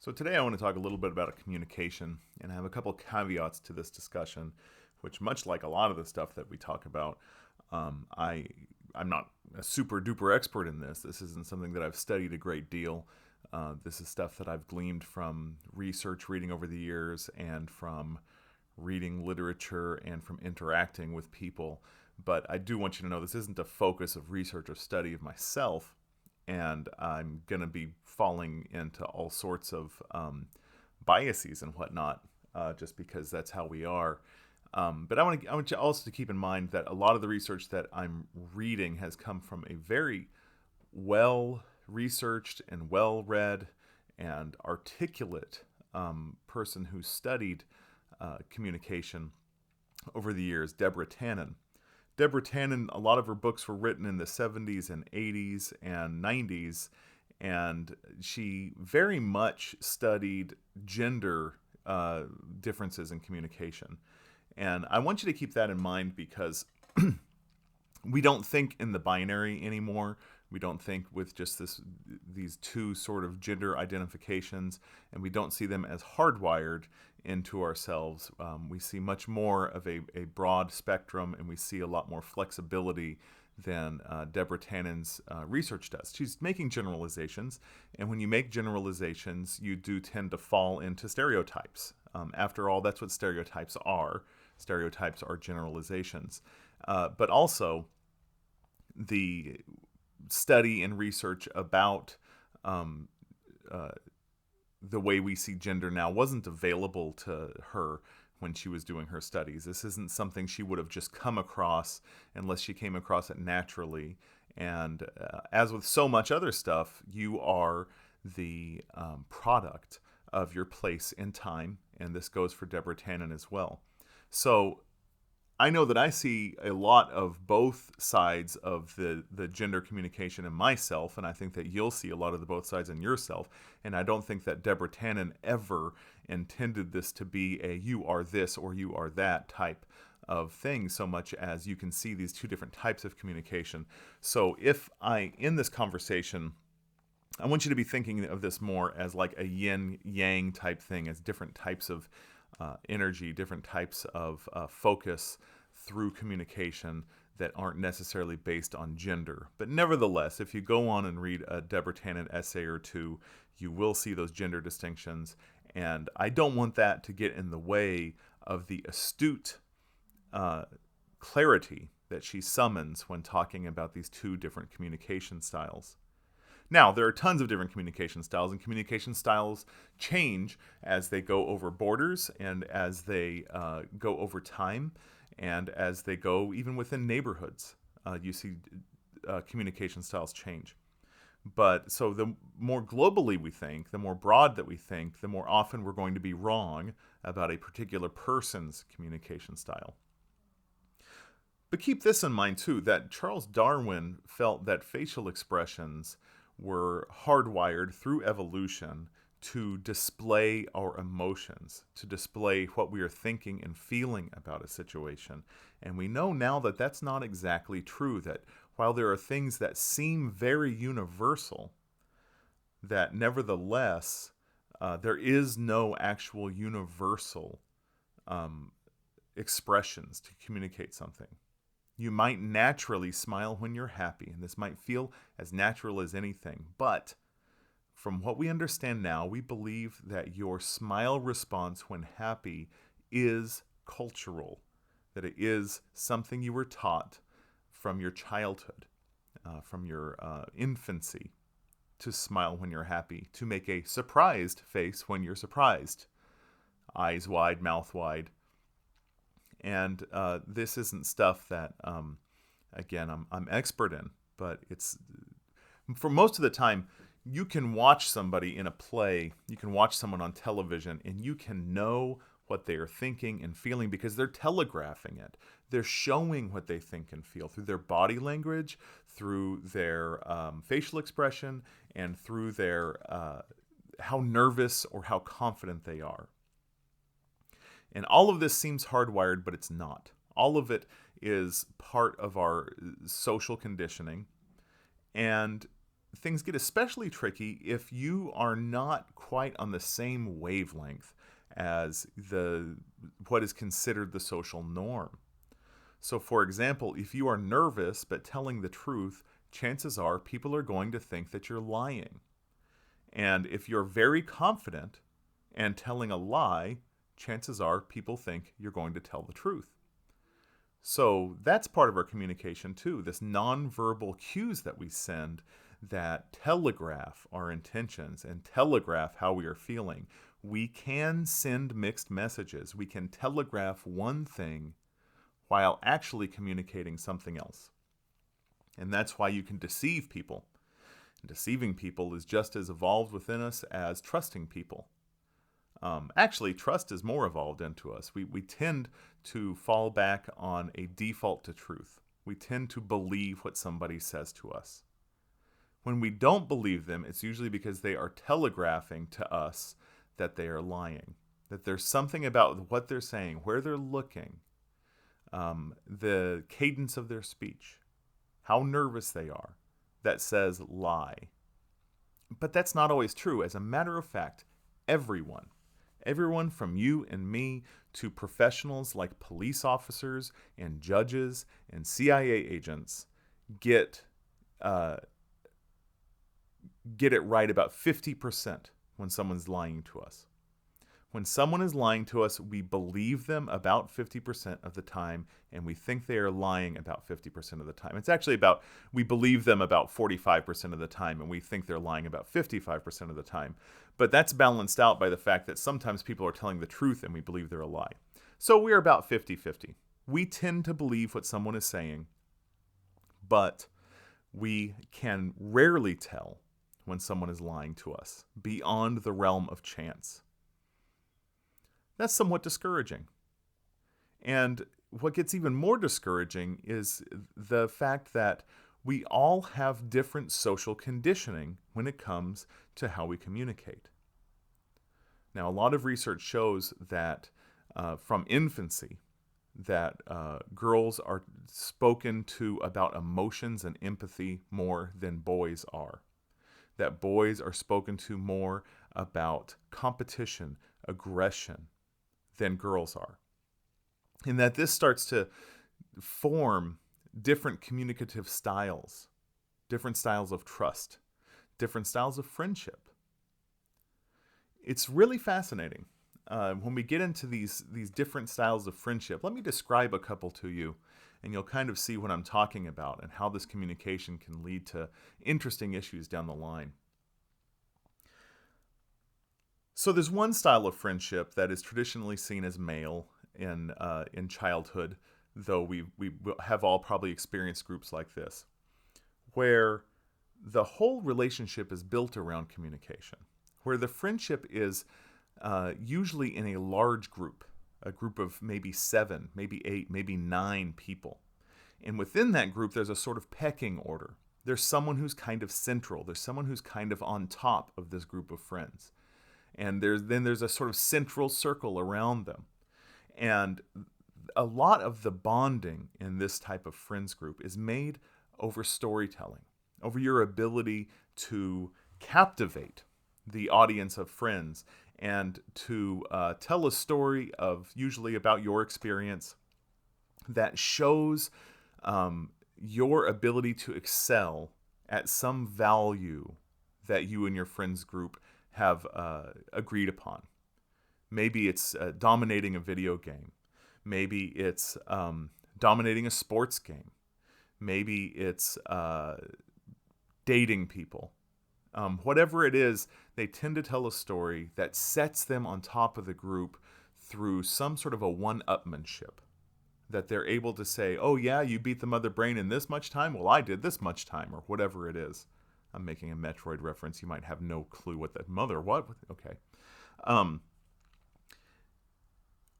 So today I want to talk a little bit about communication, and I have a couple caveats to this discussion, which, much like a lot of the stuff that we talk about, I'm not a super duper expert in this. This isn't something that I've studied a great deal. This is stuff that I've gleaned from research reading over the years and from reading literature and from interacting with people. But I do want you to know this isn't a focus of research or study of myself, and I'm going to be falling into all sorts of biases and whatnot, just because that's how we are. But I want you also to keep in mind that a lot of the research that I'm reading has come from a very well researched and well read and articulate person who studied communication over the years, Deborah Tannen. Deborah Tannen, a lot of her books were written in the 70s and 80s and 90s, and she very much studied gender differences in communication. And I want you to keep that in mind because we don't think in the binary anymore. We don't think with just these two sort of gender identifications, and we don't see them as hardwired into ourselves. We see much more of a broad spectrum, and we see a lot more flexibility than Deborah Tannen's research does. She's making generalizations, and when you make generalizations, you do tend to fall into stereotypes. After all, that's what stereotypes are. Stereotypes are generalizations. But also, the study and research about the way we see gender now wasn't available to her when she was doing her studies. This isn't something she would have just come across unless she came across it naturally. And as with so much other stuff, you are the product of your place in time, and this goes for Deborah Tannen as well. So I know that I see a lot of both sides of the gender communication in myself, and I think that you'll see a lot of the both sides in yourself. And I don't think that Deborah Tannen ever intended this to be a you are this or you are that type of thing, so much as you can see these two different types of communication. So if in this conversation, I want you to be thinking of this more as like a yin-yang type thing, as different types of energy, different types of focus through communication that aren't necessarily based on gender. But nevertheless, if you go on and read a Deborah Tannen essay or two, you will see those gender distinctions. And I don't want that to get in the way of the astute clarity that she summons when talking about these two different communication styles. Now, there are tons of different communication styles, and communication styles change as they go over borders and as they go over time and as they go even within neighborhoods. You see communication styles change. But so the more globally we think, the more broad that we think, the more often we're going to be wrong about a particular person's communication style. But keep this in mind, too, that Charles Darwin felt that facial expressions were hardwired through evolution to display our emotions, to display what we are thinking and feeling about a situation. And we know now that that's not exactly true, that while there are things that seem very universal, that nevertheless, there is no actual universal expressions to communicate something. You might naturally smile when you're happy, and this might feel as natural as anything. But from what we understand now, we believe that your smile response when happy is cultural, that it is something you were taught from your childhood, from your infancy, to smile when you're happy, to make a surprised face when you're surprised, eyes wide, mouth wide. And this isn't stuff that, again, I'm expert in, but it's, for most of the time, you can watch somebody in a play, you can watch someone on television, and you can know what they are thinking and feeling because they're telegraphing it. They're showing what they think and feel through their body language, through their facial expression, and through their how nervous or how confident they are. And all of this seems hardwired, but it's not. All of it is part of our social conditioning. And things get especially tricky if you are not quite on the same wavelength as what is considered the social norm. So, for example, if you are nervous but telling the truth, chances are people are going to think that you're lying. And if you're very confident and telling a lie, chances are people think you're going to tell the truth. So that's part of our communication too, this nonverbal cues that we send that telegraph our intentions and telegraph how we are feeling. We can send mixed messages. We can telegraph one thing while actually communicating something else. And that's why you can deceive people. And deceiving people is just as evolved within us as trusting people. Actually, trust is more evolved into us. We tend to fall back on a default to truth. We tend to believe what somebody says to us. When we don't believe them, it's usually because they are telegraphing to us that they are lying, that there's something about what they're saying, where they're looking, the cadence of their speech, how nervous they are, that says lie. But that's not always true. As a matter of fact, everyone from you and me to professionals like police officers and judges and CIA agents get it right about 50% when someone's lying to us. When someone is lying to us, we believe them about 50% of the time, and we think they are lying about 50% of the time. It's actually we believe them about 45% of the time, and we think they're lying about 55% of the time. But that's balanced out by the fact that sometimes people are telling the truth and we believe they're a lie. So we're about 50-50. We tend to believe what someone is saying, but we can rarely tell when someone is lying to us beyond the realm of chance. That's somewhat discouraging. And what gets even more discouraging is the fact that we all have different social conditioning when it comes to how we communicate. Now, a lot of research shows that from infancy, that girls are spoken to about emotions and empathy more than boys are. That boys are spoken to more about competition, aggression, than girls are. And that this starts to form different communicative styles, different styles of trust, different styles of friendship. It's really fascinating. When we get into these different styles of friendship, let me describe a couple to you, and you'll kind of see what I'm talking about and how this communication can lead to interesting issues down the line. So there's one style of friendship that is traditionally seen as male in childhood, though we have all probably experienced groups like this, where the whole relationship is built around communication, where the friendship is usually in a large group, a group of maybe 7, maybe 8, maybe 9 people. And within that group, there's a sort of pecking order. There's someone who's kind of central. There's someone who's kind of on top of this group of friends. And there's a sort of central circle around them. And a lot of the bonding in this type of friends group is made over storytelling, over your ability to captivate the audience of friends and to tell a story usually about your experience that shows your ability to excel at some value that you and your friends group have agreed upon. Maybe it's dominating a video game. Maybe it's dominating a sports game. Maybe it's dating people. Whatever it is, they tend to tell a story that sets them on top of the group through some sort of a one-upmanship. That they're able to say, oh yeah, you beat the mother brain in this much time? Well, I did this much time, or whatever it is. I'm making a Metroid reference. You might have no clue what that mother, what? Okay.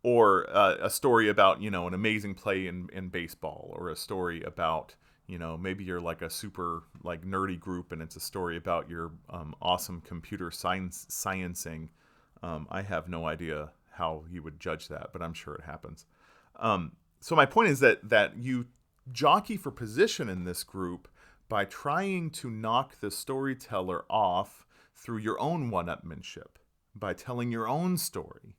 Or a story about, an amazing play in baseball, or a story about, maybe you're like a super nerdy group and it's a story about your awesome computer sciencing. I have no idea how you would judge that, but I'm sure it happens. So my point is that you jockey for position in this group by trying to knock the storyteller off through your own one-upmanship, by telling your own story,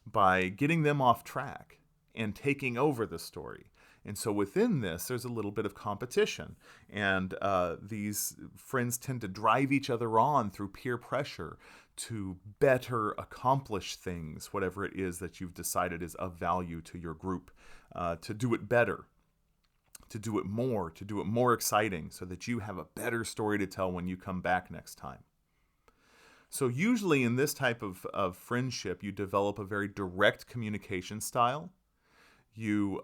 by getting them off track and taking over the story. And so within this, there's a little bit of competition. And these friends tend to drive each other on through peer pressure to better accomplish things, whatever it is that you've decided is of value to your group, to do it better, to do it more exciting, so that you have a better story to tell when you come back next time. So usually in this type of friendship, you develop a very direct communication style. You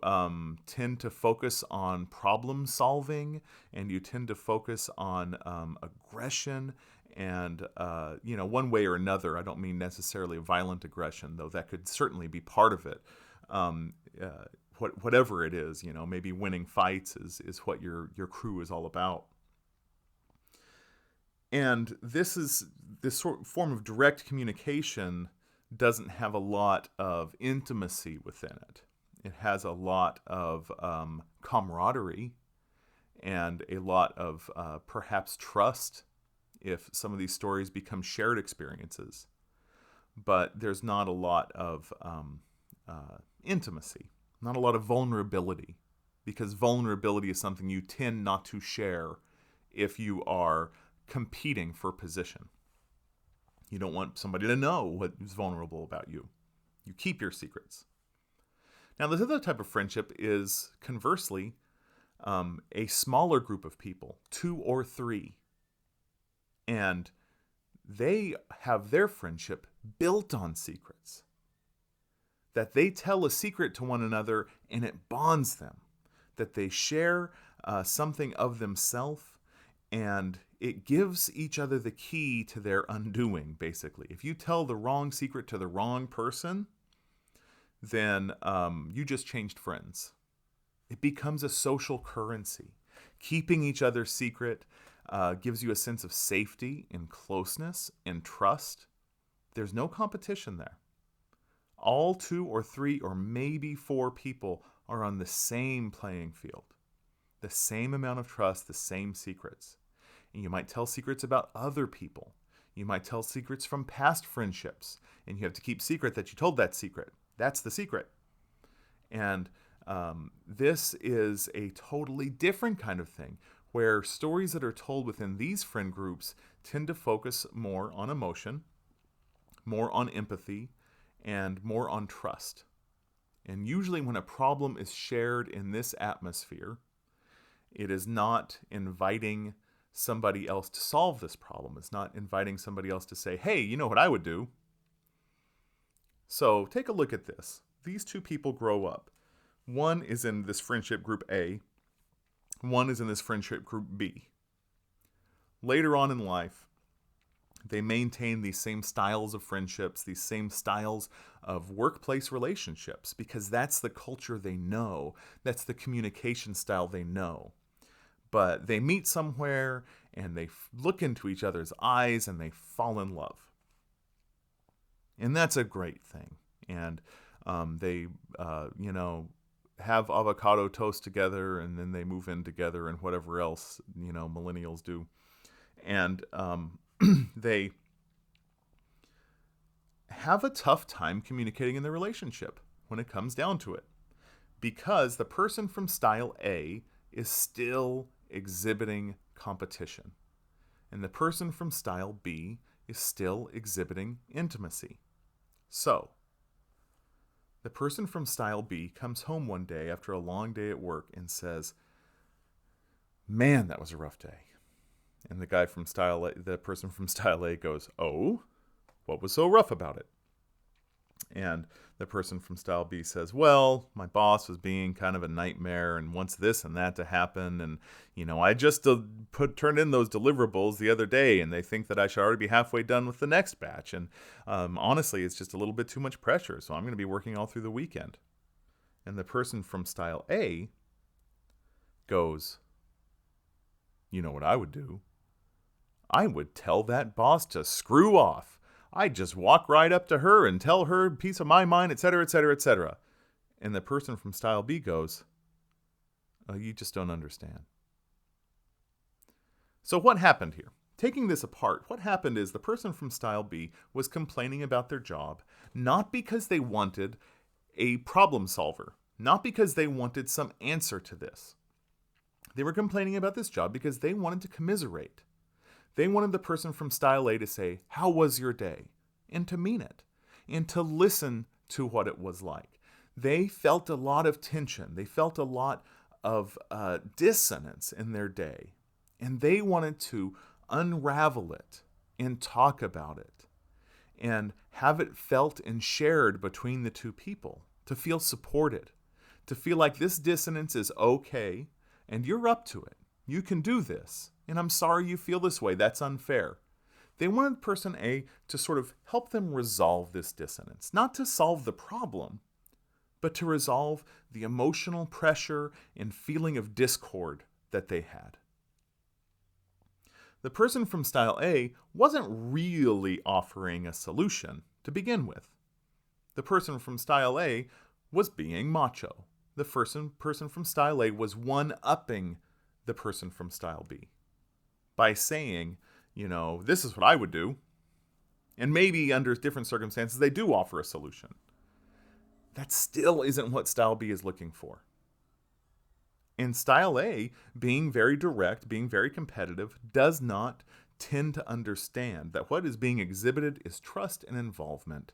tend to focus on problem solving, and you tend to focus on aggression, and one way or another. I don't mean necessarily violent aggression, though that could certainly be part of it. Whatever it is, maybe winning fights is what your crew is all about. And this form of direct communication doesn't have a lot of intimacy within it. It has a lot of camaraderie and a lot of perhaps trust if some of these stories become shared experiences. But there's not a lot of intimacy, not a lot of vulnerability, because vulnerability is something you tend not to share if you are competing for position. You don't want somebody to know what is vulnerable about you. You keep your secrets. Now, this other type of friendship is, conversely, a smaller group of people, 2 or 3. And they have their friendship built on secrets. That they tell a secret to one another and it bonds them. That they share something of themselves, and it gives each other the key to their undoing, basically. If you tell the wrong secret to the wrong person, then you just changed friends. It becomes a social currency. Keeping each other's secret gives you a sense of safety and closeness and trust. There's no competition there. All 2 or 3 or maybe 4 people are on the same playing field. The same amount of trust, the same secrets. And you might tell secrets about other people. You might tell secrets from past friendships. And you have to keep secret that you told that secret. That's the secret. And this is a totally different kind of thing, where stories that are told within these friend groups tend to focus more on emotion, more on empathy, and more on trust. And usually when a problem is shared in this atmosphere, it is not inviting somebody else to solve this problem. It's not inviting somebody else to say, hey, you know what I would do? So take a look at this. These 2 people grow up. One is in this friendship group A. One is in this friendship group B. Later on in life, they maintain these same styles of friendships, these same styles of workplace relationships, because that's the culture they know. That's the communication style they know. But they meet somewhere and they look into each other's eyes and they fall in love. And that's a great thing. And they, have avocado toast together, and then they move in together and whatever else, millennials do. And they have a tough time communicating in their relationship when it comes down to it. Because the person from style A is still exhibiting competition. And the person from style B is still exhibiting intimacy. So, the person from style B comes home one day after a long day at work and says, man, that was a rough day. And the person from style A goes, oh, what was so rough about it? And the person from style B says, well, my boss was being kind of a nightmare and wants this and that to happen. And, I just turned in those deliverables the other day, and they think that I should already be halfway done with the next batch. And honestly, it's just a little bit too much pressure. So I'm going to be working all through the weekend. And the person from style A goes, you know what I would do? I would tell that boss to screw off. I'd just walk right up to her and tell her a piece of my mind, etc., etc., etc. And the person from style B goes, oh, you just don't understand. So what happened here? Taking this apart, what happened is the person from style B was complaining about their job, not because they wanted a problem solver, not because they wanted some answer to this. They were complaining about this job because they wanted to commiserate. They wanted the person from style A to say, "How was your day?" and to mean it, and to listen to what it was like. They felt a lot of tension. They felt a lot of dissonance in their day, and they wanted to unravel it and talk about it and have it felt and shared between the two people, to feel supported, to feel like this dissonance is okay and you're up to it. You can do this, and I'm sorry you feel this way. That's unfair. They wanted person A to sort of help them resolve this dissonance, not to solve the problem, but to resolve the emotional pressure and feeling of discord that they had. The person from style A wasn't really offering a solution to begin with. The person from style A was being macho. The person from style A was one-upping the person from style B by saying, this is what I would do. And maybe under different circumstances, they do offer a solution. That still isn't what style B is looking for. In style A, being very direct, being very competitive, does not tend to understand that what is being exhibited is trust and involvement,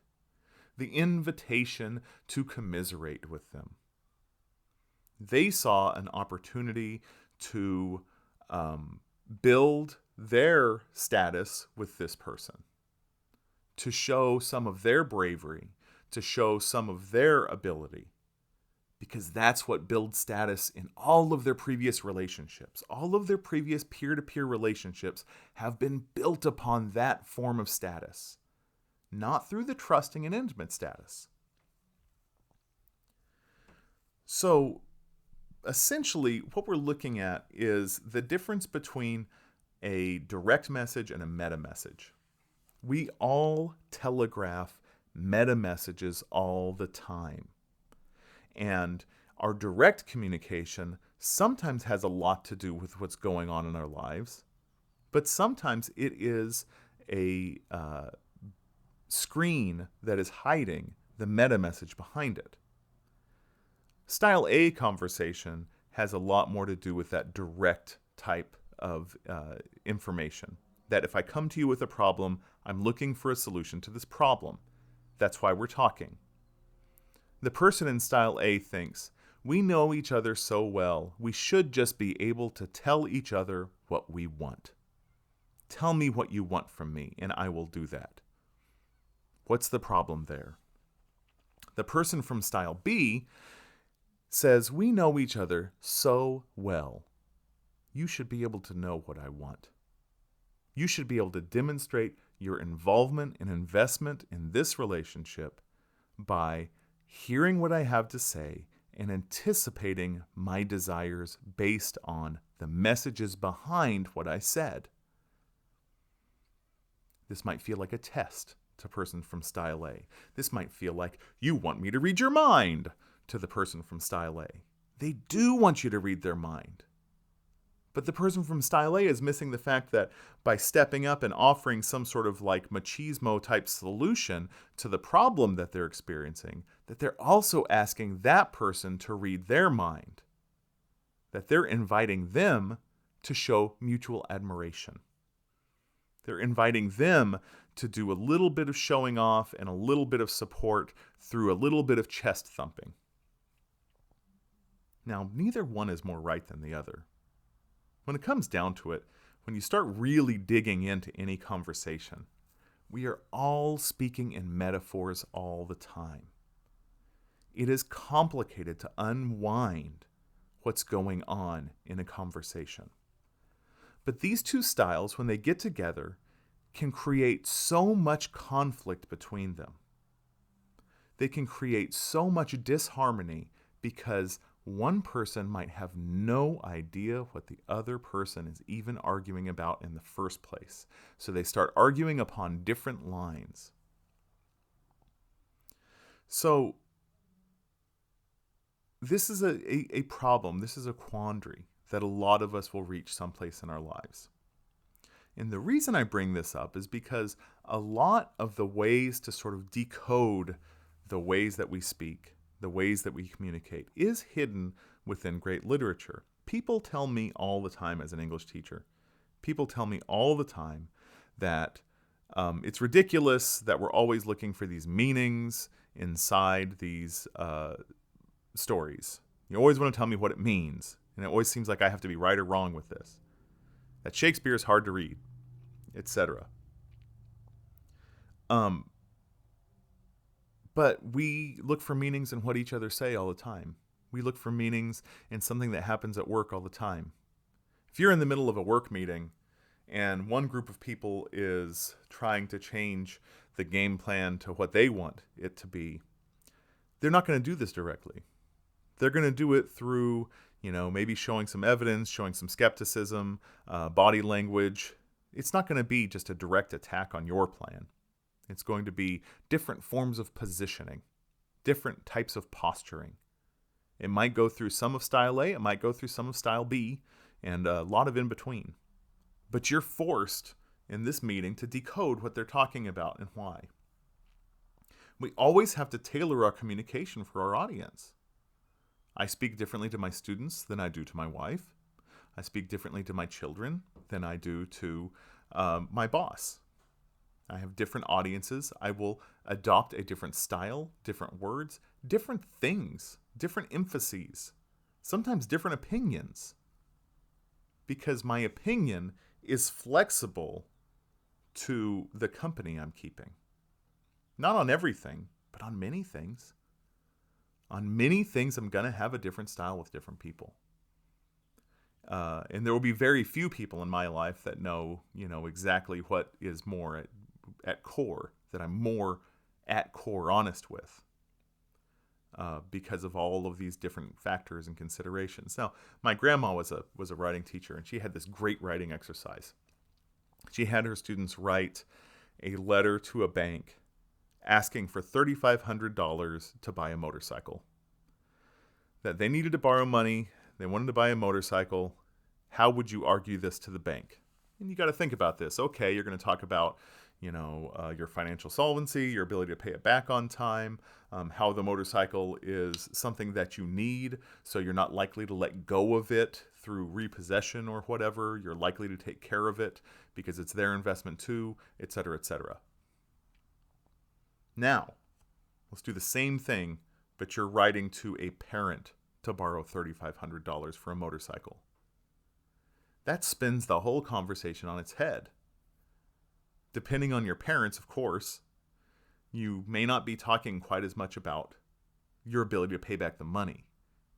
the invitation to commiserate with them. They saw an opportunity to build their status with this person, to show some of their bravery, to show some of their ability, because that's what builds status in all of their previous relationships. All of their previous peer-to-peer relationships have been built upon that form of status, not through the trusting and intimate status. So, essentially, what we're looking at is the difference between a direct message and a meta-message. We all telegraph meta-messages all the time. And our direct communication sometimes has a lot to do with what's going on in our lives, but sometimes it is a screen that is hiding the meta-message behind it. Style A conversation has a lot more to do with that direct type of information. That if I come to you with a problem, I'm looking for a solution to this problem. That's why we're talking. The person in style A thinks, we know each other so well, we should just be able to tell each other what we want. Tell me what you want from me, and I will do that. What's the problem there? The person from style B says, we know each other so well. You should be able to know what I want. You should be able to demonstrate your involvement and investment in this relationship by hearing what I have to say and anticipating my desires based on the messages behind what I said. This might feel like a test to person from style A. This might feel like, you want me to read your mind, to the person from style A. They do want you to read their mind. But the person from style A is missing the fact that by stepping up and offering some sort of like machismo type solution to the problem that they're experiencing, that they're also asking that person to read their mind. That they're inviting them to show mutual admiration. They're inviting them to do a little bit of showing off and a little bit of support through a little bit of chest thumping. Now, neither one is more right than the other. When it comes down to it, when you start really digging into any conversation, we are all speaking in metaphors all the time. It is complicated to unwind what's going on in a conversation. But these two styles, when they get together, can create so much conflict between them. They can create so much disharmony because one person might have no idea what the other person is even arguing about in the first place. So they start arguing upon different lines. So this is a problem, this is a quandary that a lot of us will reach someplace in our lives. And the reason I bring this up is because a lot of the ways to sort of decode the ways that we speak, the ways that we communicate, is hidden within great literature. People tell me all the time as an English teacher, people tell me all the time that it's ridiculous that we're always looking for these meanings inside these stories. You always want to tell me what it means, and it always seems like I have to be right or wrong with this. That Shakespeare is hard to read, etc. But we look for meanings in what each other say all the time. We look for meanings in something that happens at work all the time. If you're in the middle of a work meeting and one group of people is trying to change the game plan to what they want it to be, they're not going to do this directly. They're going to do it through, maybe showing some evidence, showing some skepticism, body language. It's not going to be just a direct attack on your plan. It's going to be different forms of positioning, different types of posturing. It might go through some of style A, it might go through some of style B, and a lot of in between. But you're forced in this meeting to decode what they're talking about and why. We always have to tailor our communication for our audience. I speak differently to my students than I do to my wife. I speak differently to my children than I do to my boss. I have different audiences. I will adopt a different style, different words, different things, different emphases, sometimes different opinions. Because my opinion is flexible to the company I'm keeping. Not on everything, but on many things. On many things, I'm going to have a different style with different people. And there will be very few people in my life that know, exactly what is more at core, that I'm more at core honest with. Because of all of these different factors and considerations. Now, my grandma was a writing teacher, and she had this great writing exercise. She had her students write a letter to a bank asking for $3,500 to buy a motorcycle. That they needed to borrow money, they wanted to buy a motorcycle. How would you argue this to the bank? And you got to think about this. Okay, you're going to talk about your financial solvency, your ability to pay it back on time, how the motorcycle is something that you need, so you're not likely to let go of it through repossession or whatever. You're likely to take care of it because it's their investment too, etc., etc. Now, let's do the same thing, but you're writing to a parent to borrow $3,500 for a motorcycle. That spins the whole conversation on its head. Depending on your parents, of course, you may not be talking quite as much about your ability to pay back the money.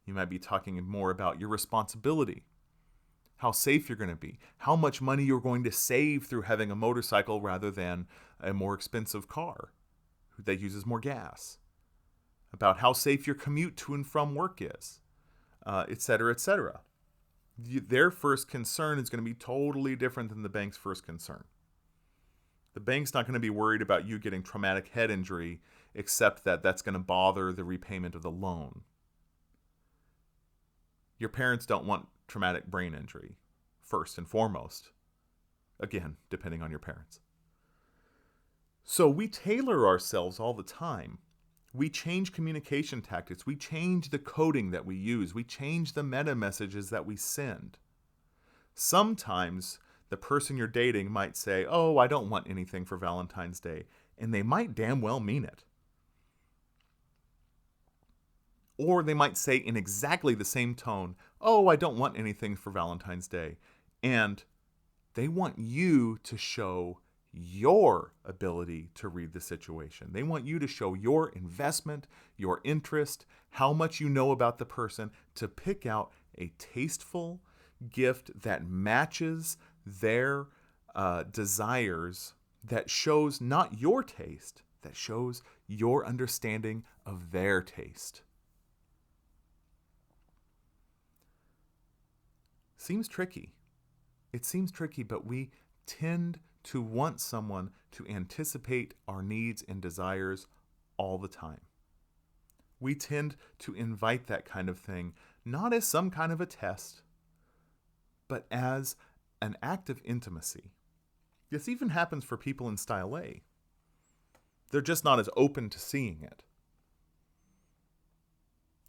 You might be talking more about your responsibility, how safe you're going to be, how much money you're going to save through having a motorcycle rather than a more expensive car that uses more gas, about how safe your commute to and from work is, etc., etc. Their first concern is going to be totally different than the bank's first concern. The bank's not going to be worried about you getting traumatic head injury, except that that's going to bother the repayment of the loan. Your parents don't want traumatic brain injury, first and foremost. Again, depending on your parents. So we tailor ourselves all the time. We change communication tactics. We change the coding that we use. We change the meta messages that we send. Sometimes the person you're dating might say, "Oh, I don't want anything for Valentine's Day." And they might damn well mean it. Or they might say in exactly the same tone, "Oh, I don't want anything for Valentine's Day." And they want you to show your ability to read the situation. They want you to show your investment, your interest, how much you know about the person, to pick out a tasteful gift that matches their desires, that shows not your taste, that shows your understanding of their taste. Seems tricky. It seems tricky, but we tend to want someone to anticipate our needs and desires all the time. We tend to invite that kind of thing, not as some kind of a test, but as an act of intimacy. This even happens for people in Style A. They're just not as open to seeing it.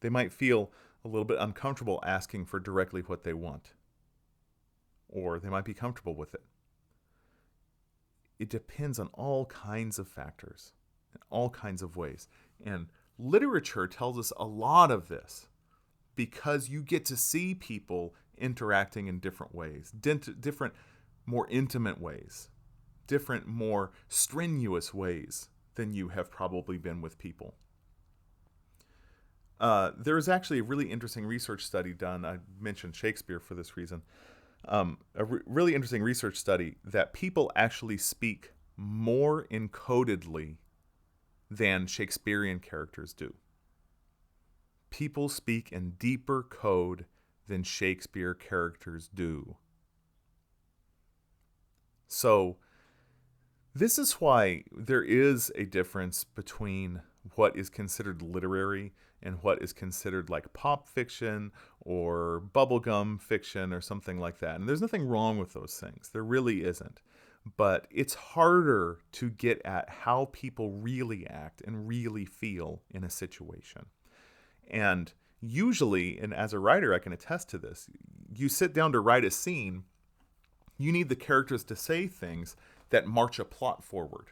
They might feel a little bit uncomfortable asking for directly what they want. Or they might be comfortable with it. It depends on all kinds of factors, in all kinds of ways. And literature tells us a lot of this because you get to see people interacting in different ways, different, more intimate ways, different, more strenuous ways than you have probably been with people. There is actually a really interesting research study done. I mentioned Shakespeare for this reason. Really interesting research study that people actually speak more encodedly than Shakespearean characters do. People speak in deeper code than Shakespeare characters do. So, this is why there is a difference between what is considered literary and what is considered like pop fiction or bubblegum fiction or something like that. And there's nothing wrong with those things. There really isn't. But it's harder to get at how people really act and really feel in a situation. And usually, and as a writer I can attest to this, you sit down to write a scene, you need the characters to say things that march a plot forward.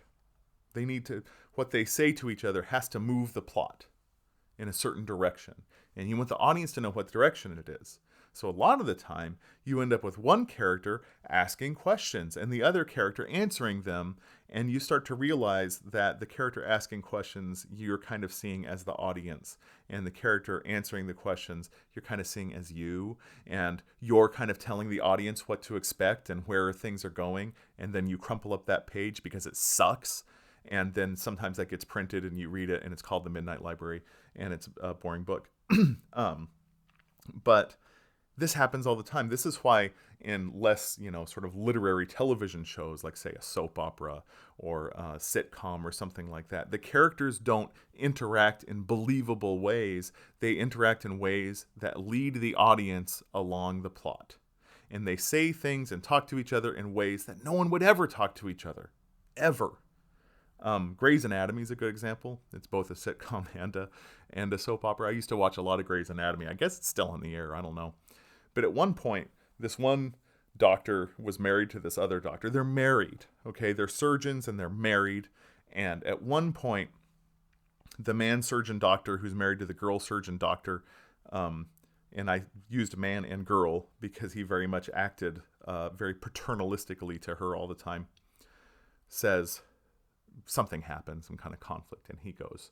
They need to, what they say to each other has to move the plot in a certain direction. And you want the audience to know what direction it is. So a lot of the time, you end up with one character asking questions and the other character answering them. And you start to realize that the character asking questions, you're kind of seeing as the audience. And the character answering the questions, you're kind of seeing as you. And you're kind of telling the audience what to expect and where things are going. And then you crumple up that page because it sucks. And then sometimes that gets printed and you read it and it's called The Midnight Library and it's a boring book. But this happens all the time. This is why in less, sort of literary television shows, like say a soap opera or a sitcom or something like that, the characters don't interact in believable ways. They interact in ways that lead the audience along the plot. And they say things and talk to each other in ways that no one would ever talk to each other. Ever. Grey's Anatomy is a good example. It's both a sitcom and a soap opera. I used to watch a lot of Grey's Anatomy. I guess it's still on the air. I don't know. But at one point, this one doctor was married to this other doctor. They're married, okay? They're surgeons and they're married. And at one point, the man surgeon doctor who's married to the girl surgeon doctor, and I used man and girl because he very much acted very paternalistically to her all the time, says something happens, some kind of conflict, and he goes,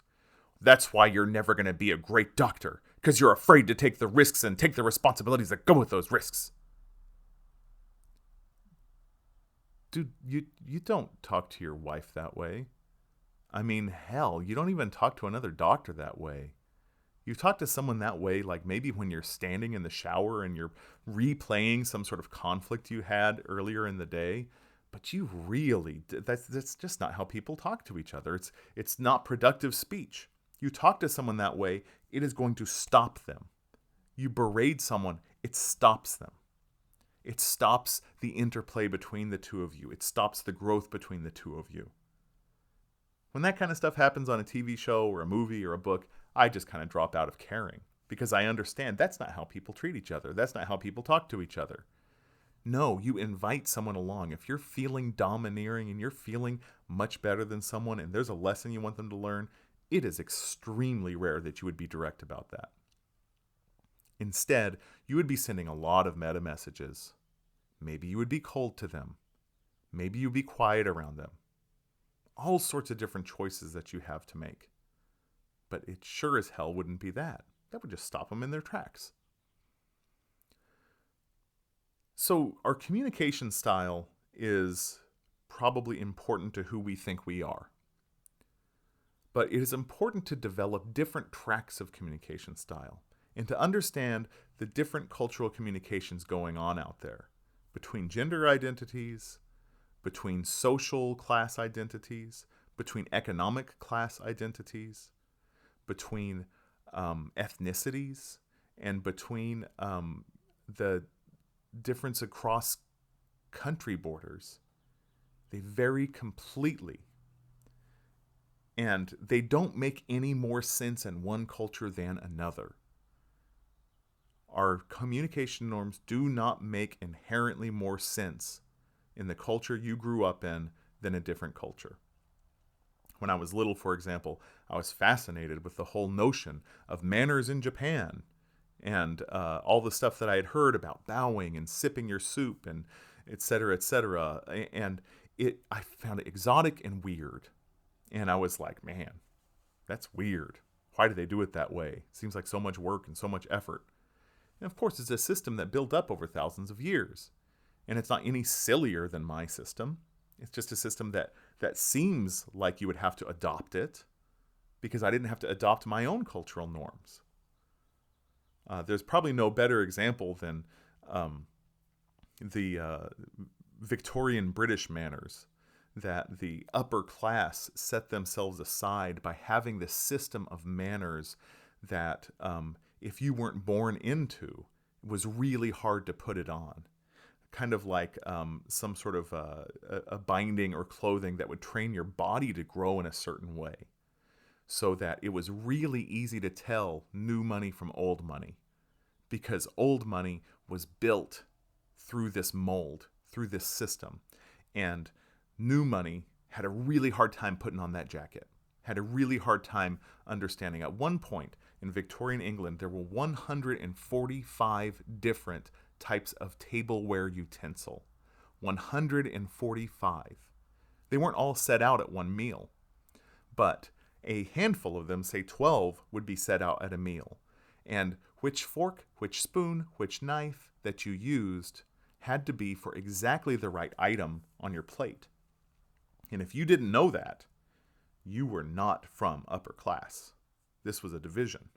"That's why you're never going to be a great doctor, because you're afraid to take the risks and take the responsibilities that go with those risks." Dude, you don't talk to your wife that way. I mean, hell, you don't even talk to another doctor that way. You talk to someone that way, like maybe when you're standing in the shower and you're replaying some sort of conflict you had earlier in the day. But you really, that's just not how people talk to each other. It's not productive speech. You talk to someone that way, it is going to stop them. You berate someone, it stops them. It stops the interplay between the two of you. It stops the growth between the two of you. When that kind of stuff happens on a TV show or a movie or a book, I just kind of drop out of caring because I understand that's not how people treat each other. That's not how people talk to each other. No, you invite someone along. If you're feeling domineering and you're feeling much better than someone and there's a lesson you want them to learn, it is extremely rare that you would be direct about that. Instead, you would be sending a lot of meta messages. Maybe you would be cold to them. Maybe you'd be quiet around them. All sorts of different choices that you have to make. But it sure as hell wouldn't be that. That would just stop them in their tracks. So our communication style is probably important to who we think we are. But it is important to develop different tracks of communication style and to understand the different cultural communications going on out there between gender identities, between social class identities, between economic class identities, between ethnicities, and between the difference across country borders. They vary completely. And they don't make any more sense in one culture than another. Our communication norms do not make inherently more sense in the culture you grew up in than a different culture. When I was little, for example, I was fascinated with the whole notion of manners in Japan and all the stuff that I had heard about bowing and sipping your soup and et cetera, et cetera. And I found it exotic and weird. And I was like, man, that's weird. Why do they do it that way? Seems like so much work and so much effort. And of course, it's a system that built up over thousands of years. And it's not any sillier than my system. It's just a system that seems like you would have to adopt it because I didn't have to adopt my own cultural norms. There's probably no better example than the Victorian British manners that the upper class set themselves aside by having this system of manners that if you weren't born into, it was really hard to put it on. Kind of like some sort of a binding or clothing that would train your body to grow in a certain way, so that it was really easy to tell new money from old money, because old money was built through this mold, through this system, and new money had a really hard time putting on that jacket, had a really hard time understanding. At one point in Victorian England, there were 145 different types of tableware utensil. 145. They weren't all set out at one meal, but a handful of them, say 12, would be set out at a meal. And which fork, which spoon, which knife that you used had to be for exactly the right item on your plate. And if you didn't know that, you were not from upper class. This was a division.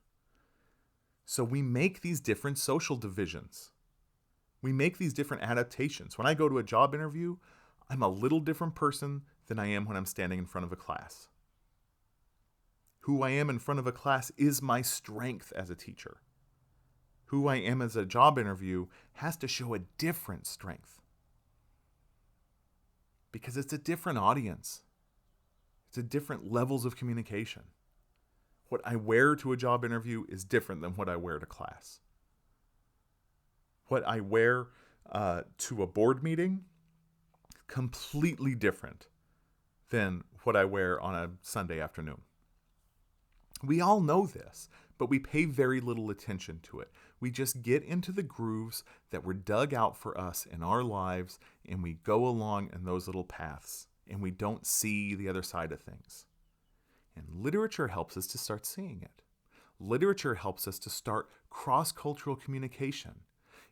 So we make these different social divisions. We make these different adaptations. When I go to a job interview, I'm a little different person than I am when I'm standing in front of a class. Who I am in front of a class is my strength as a teacher. Who I am as a job interview has to show a different strength. Because it's a different audience. It's a different levels of communication. What I wear to a job interview is different than what I wear to class. What I wear to a board meeting, completely different than what I wear on a Sunday afternoon. We all know this, but we pay very little attention to it. We just get into the grooves that were dug out for us in our lives, and we go along in those little paths, and we don't see the other side of things. And literature helps us to start seeing it. Literature helps us to start cross-cultural communication.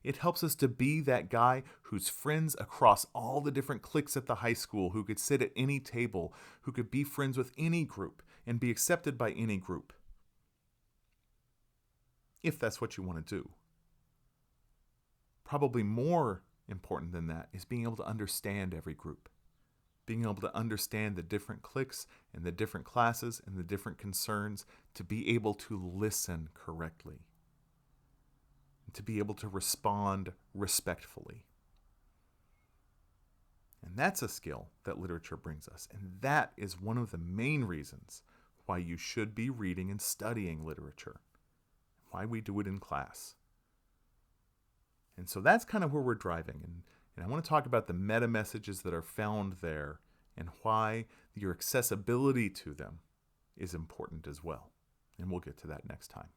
It helps us to be that guy who's friends across all the different cliques at the high school, who could sit at any table, who could be friends with any group and be accepted by any group. If that's what you want to do. Probably more important than that is being able to understand every group. Being able to understand the different cliques and the different classes and the different concerns, to be able to listen correctly. And to be able to respond respectfully. And that's a skill that literature brings us. And that is one of the main reasons why you should be reading and studying literature. Why we do it in class. And so that's kind of where we're driving. And I want to talk about the metamessages that are found there and why your accessibility to them is important as well. And we'll get to that next time.